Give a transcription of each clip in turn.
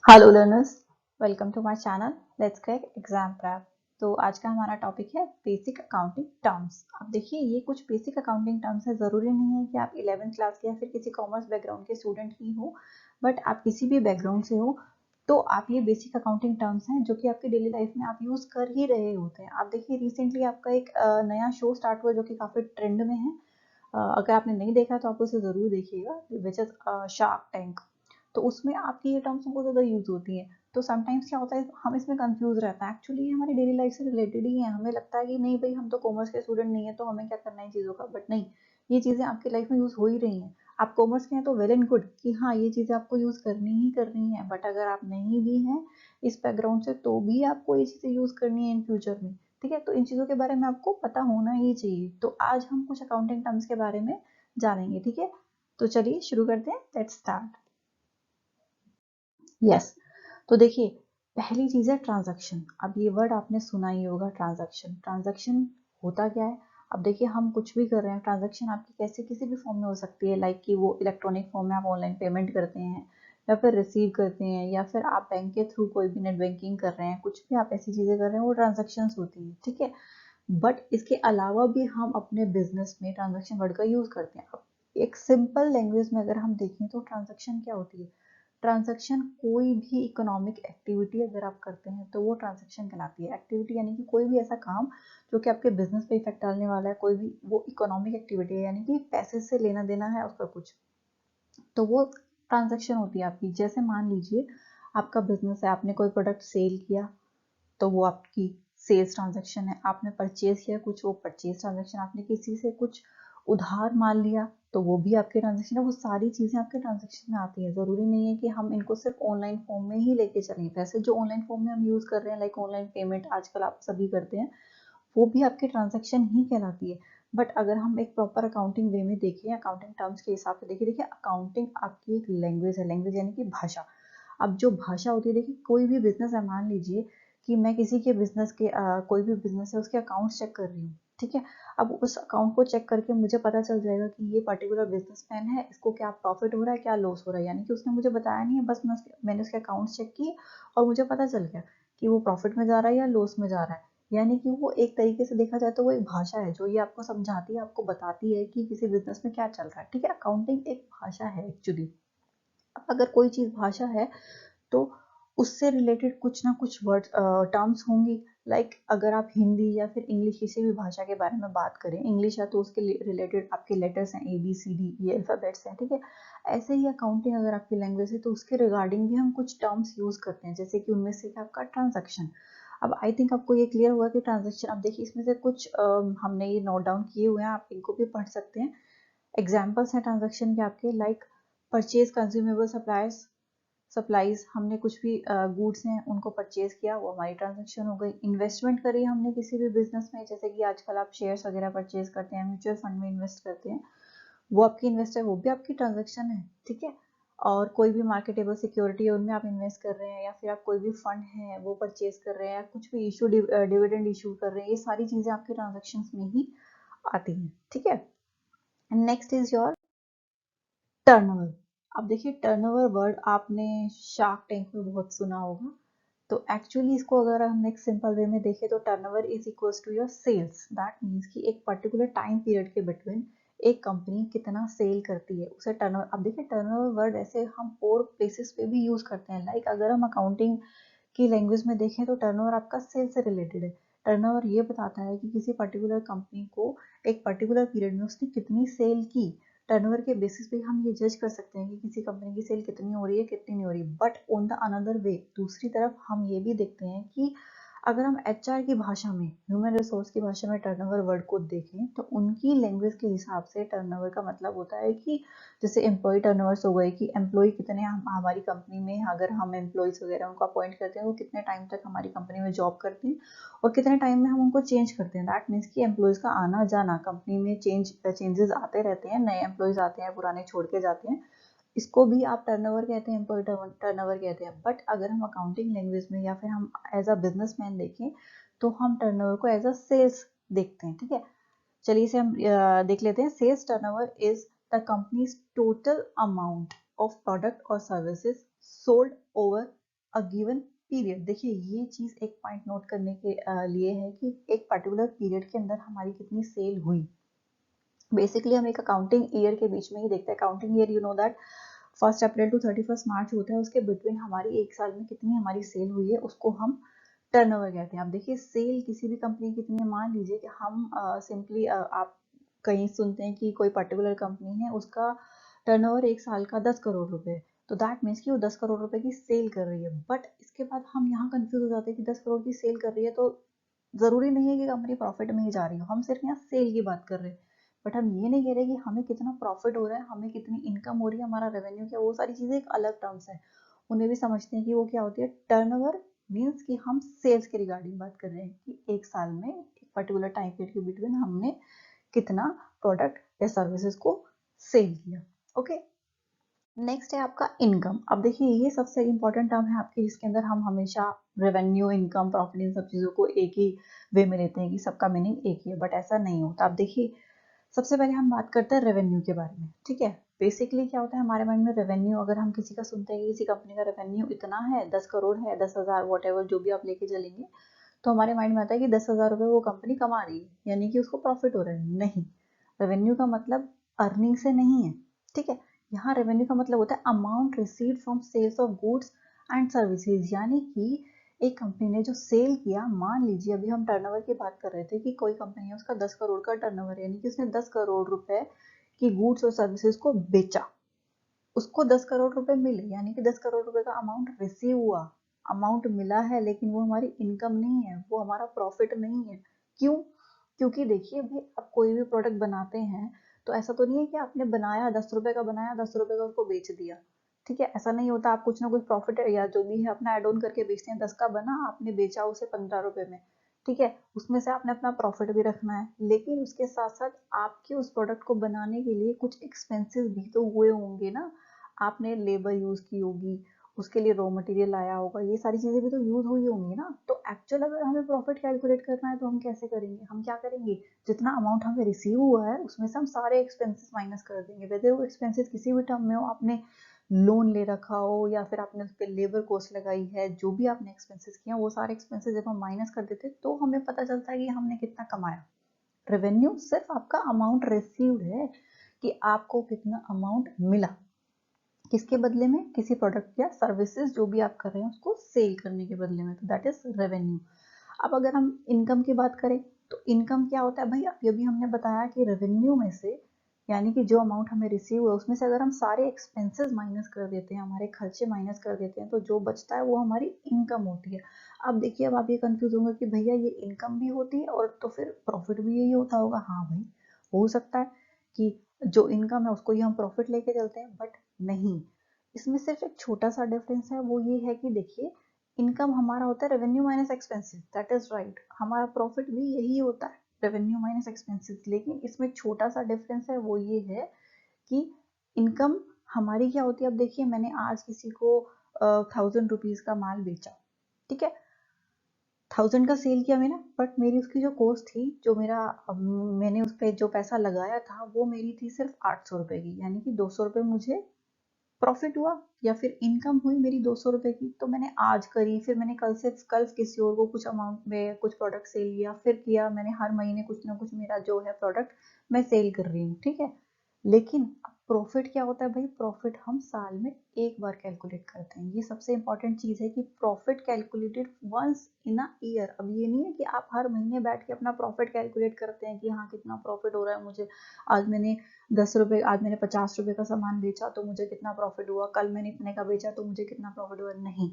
Hello learners, welcome to my channel let's crack exam prep. तो आज का हमारा टॉपिक है बेसिक अकाउंटिंग टर्म्स। अब देखिए, ये कुछ बेसिक अकाउंटिंग टर्म्स है। ज़रूरी नहीं है कि आप 11th क्लास के या फिर किसी कॉमर्स बैकग्राउंड के स्टूडेंट ही हो, बट आप किसी भी बैकग्राउंड से हो तो आप ये बेसिक अकाउंटिंग टर्म्स हैं जो कि आपकी डेली लाइफ में आप यूज़ कर ही रहे होते हैं। आप देखिए, रिसेंटली आपका एक नया शो स्टार्ट हुआ जो कि काफ़ी ट्रेंड में है। अगर आपने नहीं देखा तो आप उसे ज़रूर देखिएगा, विच इज़ शार्क टैंक। तो उसमें आपकी ये टर्म्स बहुत ज़्यादा यूज़ होती हैं। तो समटाइम्स क्या होता है, हम इसमें कंफ्यूज रहता है। एक्चुअली ये हमारी डेली लाइफ से रिलेटेड ही है। हमें लगता है कि नहीं भाई, हम तो कॉमर्स के स्टूडेंट नहीं है तो हमें क्या करना है चीज़ों का, बट नहीं, ये चीज़ें आपकी लाइफ में यूज़ हो ही रही हैं। आप कॉमर्स के हैं तो वेल एंड गुड कि हाँ, ये चीज़ें आपको यूज़ करनी ही करनी है, बट अगर आप नहीं भी हैं इस बैकग्राउंड से तो भी आपको ये चीज़ें यूज़ करनी है इन फ्यूचर में। ठीक है, तो इन चीज़ों के बारे में आपको पता होना ही चाहिए। तो आज हम कुछ अकाउंटिंग टर्म्स के बारे में जानेंगे। ठीक है, तो चलिए शुरू करते हैं, लेट्स स्टार्ट। यस, तो देखिए, पहली चीज है ट्रांजैक्शन। अब ये वर्ड आपने सुना ही होगा, ट्रांजैक्शन। ट्रांजैक्शन होता क्या है? अब देखिए, हम कुछ भी कर रहे हैं, ट्रांजैक्शन आपकी कैसे किसी भी फॉर्म में हो सकती है। लाइक कि वो इलेक्ट्रॉनिक फॉर्म में आप ऑनलाइन पेमेंट करते हैं या फिर रिसीव करते हैं, या फिर आप बैंक के थ्रू कोई भी नेट बैंकिंग कर रहे हैं, कुछ भी आप ऐसी चीजें कर रहे हैं, वो ट्रांजेक्शन होती है। ठीक है, बट इसके अलावा भी हम अपने बिजनेस में ट्रांजेक्शन वर्ड का यूज करते हैं। अब एक सिंपल लैंग्वेज में अगर हम देखें तो ट्रांजेक्शन क्या होती है? ट्रांजैक्शन कोई भी इकोनॉमिक एक्टिविटी अगर आप करते हैं तो वो ट्रांजैक्शन कहलाती है। एक्टिविटी यानी कि कोई भी ऐसा काम जो कि आपके बिजनेस पे इफेक्ट डालने वाला है, कोई भी वो इकोनॉमिक एक्टिविटी है, यानी कि पैसे से लेना देना है उसका कुछ, तो वो ट्रांजैक्शन होती है आपकी। जैसे मान लीजिए, आपका बिजनेस है, आपने कोई प्रोडक्ट सेल किया तो वो आपकी सेल्स ट्रांजैक्शन है। आपने परचेज किया कुछ, वो परचेज ट्रांजैक्शन। आपने किसी से कुछ उधार मान लिया तो वो भी आपके ट्रांजैक्शन है। वो सारी चीजें आपके ट्रांजैक्शन में आती है। जरूरी नहीं है कि हम इनको सिर्फ ऑनलाइन फॉर्म में ही लेके चलें। वैसे जो ऑनलाइन फॉर्म में हम यूज कर रहे हैं, लाइक ऑनलाइन पेमेंट आजकल आप सभी करते हैं, वो भी आपकी ट्रांजैक्शन ही कहलाती है। बट अगर हम एक प्रॉपर अकाउंटिंग वे में देखें, अकाउंटिंग टर्म्स के हिसाब से देखिए, देखिए अकाउंटिंग आपकी एक लैंग्वेज है। लैंग्वेज यानी कि भाषा। अब जो भाषा होती है, देखिए कोई भी बिजनेस है, मान लीजिए कि मैं किसी के बिजनेस के कोई भी बिजनेस है उसके अकाउंट्स चेक कर रही हूँ। ठीक है, अब उस अकाउंट को चेक करके मुझे पता चल जाएगा कि ये पर्टिकुलर बिजनेसमैन है, इसको क्या प्रॉफिट हो रहा है, क्या लॉस हो रहा है। यानी कि उसने मुझे बताया नहीं है, बस मैंने उसके अकाउंट चेक किए और मुझे पता चल गया कि वो प्रॉफिट में जा रहा है या लॉस में जा रहा है। यानी कि वो एक तरीके से देखा जाए तो वो एक भाषा है जो ये आपको समझाती है, आपको बताती है कि किसी बिजनेस में क्या चल रहा है। ठीक है, अकाउंटिंग एक भाषा है एक्चुअली। अगर कोई चीज भाषा है तो उससे रिलेटेड कुछ ना कुछ वर्ड टर्म्स होंगी। लाइक अगर आप हिंदी या फिर इंग्लिश किसी भी भाषा के बारे में बात करें, इंग्लिश है तो उसके रिलेटेड आपके लेटर्स हैं, ए बी सी डी, ये अल्फाबेट्स हैं। ठीक है, ऐसे ही अकाउंटिंग अगर आपकी लैंग्वेज है तो उसके रिगार्डिंग भी हम कुछ टर्म्स यूज करते हैं, जैसे कि उनमें से आपका ट्रांजैक्शन। अब आई थिंक आपको ये क्लियर हुआ कि ट्रांजैक्शन। अब देखिए, इसमें से कुछ हमने ये नोट डाउन किए हुए हैं, आप इनको भी पढ़ सकते हैं। एग्जाम्पल्स हैं ट्रांजैक्शन के आपके, like purchase consumable suppliers, supplies, हमने कुछ भी गुड्स हैं उनको परचेज किया, वो हमारी ट्रांजैक्शन हो गई। इन्वेस्टमेंट करी हमने किसी भी बिजनेस में, जैसे कि आजकल आप शेयर्स वगैरह परचेज करते हैं, म्यूचुअल फंड में इन्वेस्ट करते हैं, वो आपकी इन्वेस्ट है, वो भी आपकी ट्रांजैक्शन है। ठीक है, और कोई भी मार्केटेबल सिक्योरिटी है उनमें आप इन्वेस्ट कर रहे हैं, या फिर आप कोई भी फंड है वो परचेज कर रहे हैं, या कुछ भी इशू डिविडेंड इशू कर रहे हैं, ये सारी चीजें आपकी ट्रांजेक्शन में ही आती हैं। ठीक है, नेक्स्ट इज योर टर्नओवर। अब देखिए, टर्नओवर वर्ड आपने शार्क टैंक में बहुत सुना होगा। तो एक्चुअली इसको अगर हम एक सिंपल वे में देखें तो turnover is equals to your sales. That means कि एक पर्टिकुलर टाइम पीरियड के बिटवीन एक कंपनी कितना सेल करती है, उसे टर्नओवर। अब देखिए, टर्नओवर वर्ड ऐसे हम और प्लेसेस पे भी यूज करते हैं। लाइक अगर हम अकाउंटिंग की लैंग्वेज में देखें तो टर्नओवर आपका सेल से रिलेटेड है। टर्नओवर ये बताता है कि किसी पर्टिकुलर कंपनी को एक पर्टिकुलर पीरियड में उसने कितनी सेल की। टर्नओवर के बेसिस पे हम ये जज कर सकते हैं कि किसी कंपनी की सेल कितनी हो रही है, कितनी नहीं हो रही। But on the another way, दूसरी तरफ हम ये भी देखते हैं कि अगर हम एचआर की भाषा में, ह्यूमन रिसोर्स की भाषा में टर्नओवर वर्ड को देखें तो उनकी लैंग्वेज के हिसाब से टर्नओवर का मतलब होता है कि जैसे एम्प्लॉय टर्नओवर्स हो गए, कि एम्प्लॉय कितने हमारी कंपनी में, अगर हम एम्प्लॉयज वगैरह उनको अपॉइंट करते हैं वो कितने टाइम तक हमारी कंपनी में जॉब करते हैं और कितने टाइम में हम उनको चेंज करते हैं। दैट मीन्स कि एम्प्लॉयज का आना जाना, कंपनी में चेंजेस आते रहते हैं, नए एम्प्लॉयज आते हैं, पुराने छोड़ के जाते हैं। इसको भी आप टर्नओवर कहते हैं, एम्प्लॉय टर्नओवर कहते हैं। बट अगर हम अकाउंटिंग लैंग्वेज में या फिर हम एज अ बिजनेसमैन देखें तो हम टर्नओवर को एज अ सेल्स देखते हैं। ठीक है, चलिए इसे हम देख लेते हैं। Sales turnover is the company's total amount of product और services sold over a given period. देखिए ये चीज एक पॉइंट नोट करने के लिए है कि एक पर्टिकुलर पीरियड के अंदर हमारी कितनी सेल हुई। बेसिकली हम एक अकाउंटिंग ईयर के बीच में ही देखते हैं। Accounting year you know that 1 April to 31 March होता है, उसके बिटवीन हमारी एक साल में कितनी हमारी सेल हुई है उसको हम टर्नओवर कहते हैं। अब देखिए सेल किसी भी कंपनी की कितनी है, मान लीजिए कि हम सिंपली आप कहीं सुनते हैं कि कोई पर्टिकुलर कंपनी है उसका टर्नओवर एक साल का 10 करोड़ रुपए, तो दैट मीन्स कि वो 10 करोड़ रुपए की सेल कर रही है। बट इसके बाद हम यहाँ कंफ्यूज हो जाते हैं कि 10 करोड़ की सेल कर रही है तो जरूरी नहीं है कि कंपनी प्रॉफिट में ही जा रही हो, हम सिर्फ यहाँ सेल की बात कर रहे हैं। बट हम ये नहीं कह रहे कि हमें कितना प्रॉफिट हो रहा है, हमें कितनी इनकम हो रही है, हमारा रेवेन्यू क्या, वो सारी चीजें एक अलग टर्म्स है। उन्हें भी समझते हैं कि वो क्या होती है। टर्नओवर मीन्स कि हम सेल्स के रिगार्डिंग बात कर रहे हैं कि एक साल में एक पर्टिकुलर टाइम पीरियड के बिटवीन हमने कितना प्रोडक्ट या सर्विसेज को सेल किया। ओके, नेक्स्ट है आपका इनकम। अब देखिए ये सबसे इंपॉर्टेंट टर्म है आपके, जिसके अंदर हम हमेशा रेवेन्यू, इनकम, प्रॉफिट, इन सब चीजों को एक ही वे में लेते हैं कि सबका मीनिंग एक ही है, बट ऐसा नहीं होता। अब देखिए सबसे पहले हम बात करते हैं रेवेन्यू के बारे में, ठीक है। बेसिकली क्या होता है हमारे माइंड में रेवेन्यू, अगर हम किसी का सुनते हैं कि किसी कंपनी का रेवेन्यू इतना है, 10 करोड़ है, 10,000, वॉट एवर जो भी आप लेके चलेंगे, तो हमारे माइंड में आता है कि 10,000 रुपये वो कंपनी कमा रही है, यानी कि उसको प्रॉफिट हो रहा है। नहीं, रेवेन्यू का मतलब अर्निंग से नहीं है, ठीक है। यहाँ रेवेन्यू का मतलब होता है amount received from sales of goods and services, यानी कि एक कंपनी ने जो सेल किया, मान लीजिए अभी हम टर्नओवर की बात कर रहे थे कि कोई कंपनी है उसका 10 करोड़ का टर्नओवर, यानी कि उसने 10 करोड़ रुपए की गुड्स और सर्विसेज को बेचा, उसको 10 करोड़ रुपए मिले, यानी कि 10 करोड़ रुपए का अमाउंट रिसीव हुआ, अमाउंट मिला है, लेकिन वो हमारी इनकम नहीं है, वो हमारा प्रॉफिट नहीं है। क्यों? क्योंकि देखिए भाई आप कोई भी प्रोडक्ट बनाते हैं तो ऐसा तो नहीं है कि आपने बनाया 10 रुपए का, बनाया 10 रुपए का उसको बेच दिया, ठीक है। ऐसा नहीं होता, आप कुछ ना कुछ प्रॉफिट या जो भी है अपना एड ऑन करके बेचते हैं। 10 का बना, आपने बेचा उसे 15 रुपए में, ठीक है, उसमें से आपने अपना प्रॉफिट भी रखना है, लेकिन उसके साथ साथ आपके उस प्रोडक्ट को बनाने के लिए कुछ एक्सपेंसेस भी तो हुए होंगे ना। आपने लेबर यूज की होगी, उसके लिए रॉ मटेरियल लाया होगा, ये सारी चीजें भी तो यूज हुई होंगी ना। तो एक्चुअल अगर हमें प्रॉफिट कैलकुलेट करना है तो हम कैसे करेंगे, हम क्या करेंगे, जितना अमाउंट हमें रिसीव हुआ है उसमें से हम सारे एक्सपेंसेस माइनस कर देंगे, वेदर वो एक्सपेंसेस किसी भी टर्म में हो, आपने लोन ले रखा हो या फिर आपने उस पर लेबर कॉस्ट लगाई है, जो भी आपने एक्सपेंसेस किया वो सारे एक्सपेंसेस जब हम माइनस कर देते तो हमें पता चलता है कि हमने कितना कमाया। रेवेन्यू सिर्फ आपका अमाउंट रिसीव्ड है कि आपको कितना अमाउंट मिला, किसके बदले में, किसी प्रोडक्ट या सर्विसेज जो भी आप कर रहे हैं उसको सेल करने के बदले में, तो दैट इज रेवेन्यू। अब अगर हम इनकम की बात करें तो इनकम क्या होता है भाई, अभी हमने बताया कि रेवेन्यू में से, यानी कि जो अमाउंट हमें रिसीव हुआ उसमें से अगर हम सारे एक्सपेंसेस माइनस कर देते हैं, हमारे खर्चे माइनस कर देते हैं, तो जो बचता है वो हमारी इनकम होती है। अब देखिए अब आप ये कंफ्यूज होंगे कि भैया ये इनकम भी होती है और तो फिर प्रॉफिट भी यही होता होगा। हाँ भाई, हो सकता है कि जो इनकम है उसको ही हम प्रॉफिट लेके चलते हैं, बट नहीं, इसमें सिर्फ एक छोटा सा डिफरेंस है, वो ये है कि देखिए इनकम हमारा होता है revenue minus expenses, that is right, हमारा प्रॉफिट भी यही होता है रेवेन्यू माइनस एक्सपेंसेस, लेकिन इसमें छोटा सा डिफरेंस है, वो ये है कि इनकम हमारी क्या होती है। अब देखिए मैंने आज किसी को 1,000 रुपीज का माल बेचा, ठीक है, 1,000 का सेल किया मैंने, बट मेरी उसकी जो कॉस्ट थी, जो मेरा मैंने उस पर जो पैसा लगाया था वो मेरी थी सिर्फ 800 रुपए की, यानी कि 200 रुपए मुझे प्रॉफिट हुआ या फिर इनकम हुई मेरी 200 रुपए की। तो मैंने आज करी, फिर मैंने कल किसी और को कुछ अमाउंट में कुछ प्रोडक्ट सेल किया, फिर किया मैंने, हर महीने कुछ ना कुछ मेरा जो है प्रोडक्ट मैं सेल कर रही हूँ, ठीक है। लेकिन प्रॉफिट क्या होता है भाई, प्रॉफिट हम साल में एक बार कैलकुलेट करते हैं, ये सबसे इंपॉर्टेंट चीज है कि profit calculated once in a year. अब ये नहीं है कि आप हर महीने बैठ के अपना प्रॉफिट कैलकुलेट करते हैं कि हाँ कितना प्रॉफिट हो रहा है मुझे, आज मैंने 10 रुपए, आज मैंने 50 रुपए का सामान बेचा तो मुझे कितना प्रॉफिट हुआ, कल मैंने इतने का बेचा तो मुझे कितना प्रॉफिट हुआ। नहीं,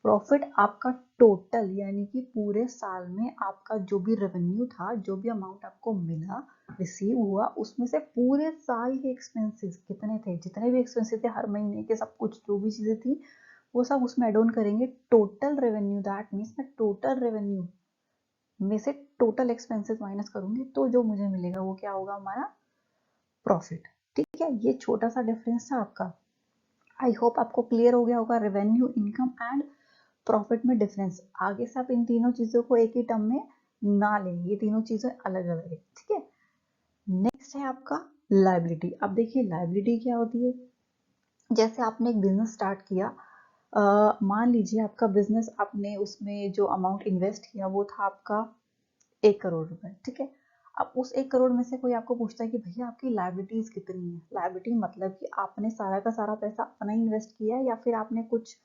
प्रॉफिट आपका टोटल, यानी कि पूरे साल में आपका जो भी रेवेन्यू था, जो भी अमाउंट आपको मिला, रिसीव हुआ, उसमें से पूरे साल के एक्सपेंसेस कितने थे, जितने भी एक्सपेंसेस थे हर महीने के, सब कुछ जो भी चीजें थी वो सब उसमें एड ऑन करेंगे, टोटल रेवेन्यू, दैट मीन्स मैं टोटल रेवेन्यू में से टोटल एक्सपेंसेस माइनस करूंगी, तो जो मुझे मिलेगा वो क्या होगा, हमारा प्रॉफिट, ठीक है। ये छोटा सा डिफरेंस था आपका, आई होप आपको क्लियर हो गया होगा रेवेन्यू, इनकम एंड प्रॉफिट में डिफरेंस। आगे से आप इन तीनों चीजों को एक ही टर्म में ना लें, ये तीनों चीजें अलग अलग है, ठीक है। नेक्स्ट है आपका लायबिलिटी। अब देखिए लायबिलिटी क्या होती है, जैसे आपने एक बिजनेस स्टार्ट किया, मान लीजिए आपका बिजनेस, आपने उसमें जो अमाउंट इन्वेस्ट किया वो था आपका 1 करोड़ रुपए, ठीक है। अब उस 1 करोड़ में से कोई आपको पूछता है कि भैया आपकी लाइबिलिटीज कितनी है। लाइबिलिटी मतलब कि आपने सारा का सारा पैसा अपना ही इन्वेस्ट किया है, या फिर आपने कुछ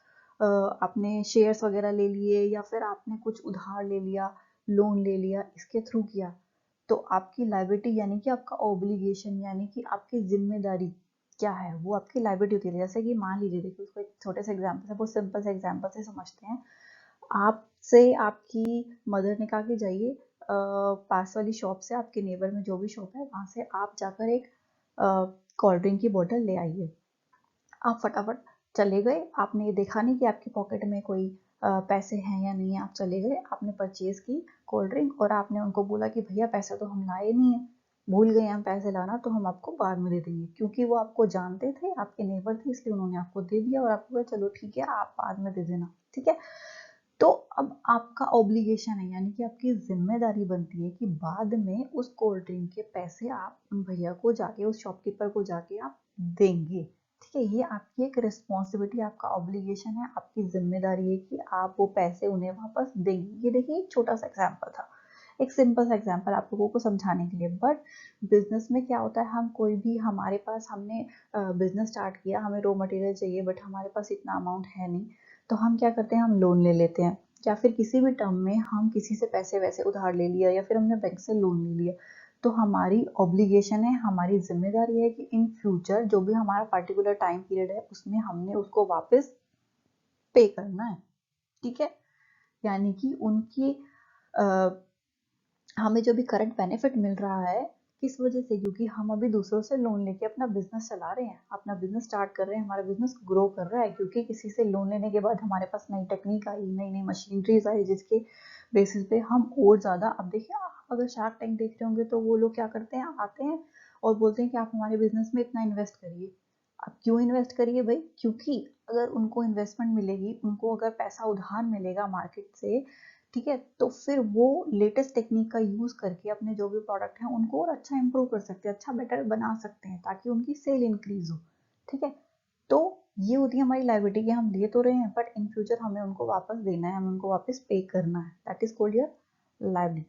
अपने शेयर्स वगैरह ले लिए, या फिर आपने कुछ उधार ले लिया, लोन ले लिया, इसके थ्रू किया। तो आपकी लाइबिलिटी यानी कि आपका ऑब्लिगेशन, यानी कि आपकी जिम्मेदारी क्या है, वो आपकी लाइबिलिटी होती है। जैसे कि मान लीजिए, देखिए उसको एक छोटे से एग्जाम्पल से, बहुत सिंपल से एग्जाम्पल से समझते हैं। आपसे आपकी मदर ने कहा कि जाइए पास वाली शॉप से, आपके नेबर में जो भी शॉप है वहां से आप जाकर एक कोल्ड ड्रिंक की बोतल ले आइए। आप फटाफट चले गए, आपने ये देखा नहीं कि आपकी पॉकेट में कोई पैसे हैं या नहीं है। आप चले गए, आपने परचेज की कोल्ड ड्रिंक, और आपने उनको बोला कि भैया पैसे तो हम लाए नहीं है, भूल गए हम पैसे लाना, तो हम आपको बाद में दे देंगे। क्योंकि वो आपको जानते थे, आपके नेबर थे, इसलिए उन्होंने आपको दे दिया और आपको कहा चलो ठीक है आप बाद में दे देना, ठीक है। तो अब आपका ऑब्लिगेशन है, यानी कि आपकी जिम्मेदारी बनती है कि बाद में उस कोल्ड ड्रिंक के पैसे आप उन भैया को जाके, उस शॉपकीपर को जाके आप देंगे, ठीक है। ये आपकी एक रिस्पॉन्सिबिलिटी, आपका ऑब्लिगेशन है, आपकी जिम्मेदारी है कि आप वो पैसे उन्हें वापस देंगे। ये देखिए एक छोटा सा एग्जाम्पल था, एक सिंपल सा एग्जाम्पल आप लोगों को समझाने के लिए। बट बिजनेस में क्या होता है, हम कोई भी, हमारे पास, हमने बिजनेस स्टार्ट किया, हमें रॉ मटेरियल चाहिए बट हमारे पास इतना अमाउंट है नहीं, तो हम क्या करते हैं, हम लोन ले लेते हैं, या फिर किसी भी टर्म में हम किसी से पैसे वैसे उधार ले लिया, या फिर हमने बैंक से लोन ले लिया। तो हमारी ऑब्लिगेशन है, हमारी जिम्मेदारी है कि इन फ्यूचर जो भी हमारा पर्टिकुलर टाइम पीरियड है उसमें हमने उसको वापस पे करना है, ठीक है। यानी कि उनकी आ, हमें जो भी करंट बेनिफिट मिल रहा है, किस वजह से, क्योंकि हम अभी दूसरों से लोन लेके अपना बिजनेस चला रहे हैं, अपना बिजनेस स्टार्ट कर रहे हैं, हमारा बिजनेस ग्रो कर रहा है, क्योंकि किसी से लोन लेने के बाद हमारे पास नई टेक्निक आई, नई नई मशीनरीज आई, जिसके बेसिस पे हम और ज़्यादा, अब देखिए आप अगर शार्क टैंक देख रहे होंगे तो वो लोग क्या करते हैं, आते हैं और बोलते हैं कि आप हमारे बिजनेस में इतना इन्वेस्ट करिए। अब क्यों इन्वेस्ट करिए भाई, क्योंकि अगर उनको इन्वेस्टमेंट मिलेगी, उनको अगर पैसा उधार मिलेगा मार्केट से, ठीक है, तो फिर वो लेटेस्ट टेक्निक का यूज करके अपने जो भी प्रोडक्ट हैं उनको और अच्छा इंप्रूव कर सकते हैं, अच्छा बेटर बना सकते हैं, ताकि उनकी सेल इंक्रीज हो, ठीक है। तो ये होती है हमारी लायबिलिटी कि हम दे तो रहे हैं बट इन फ्यूचर हमें उनको वापस देना है, हमें उनको वापस पे करना है, that is called your liability.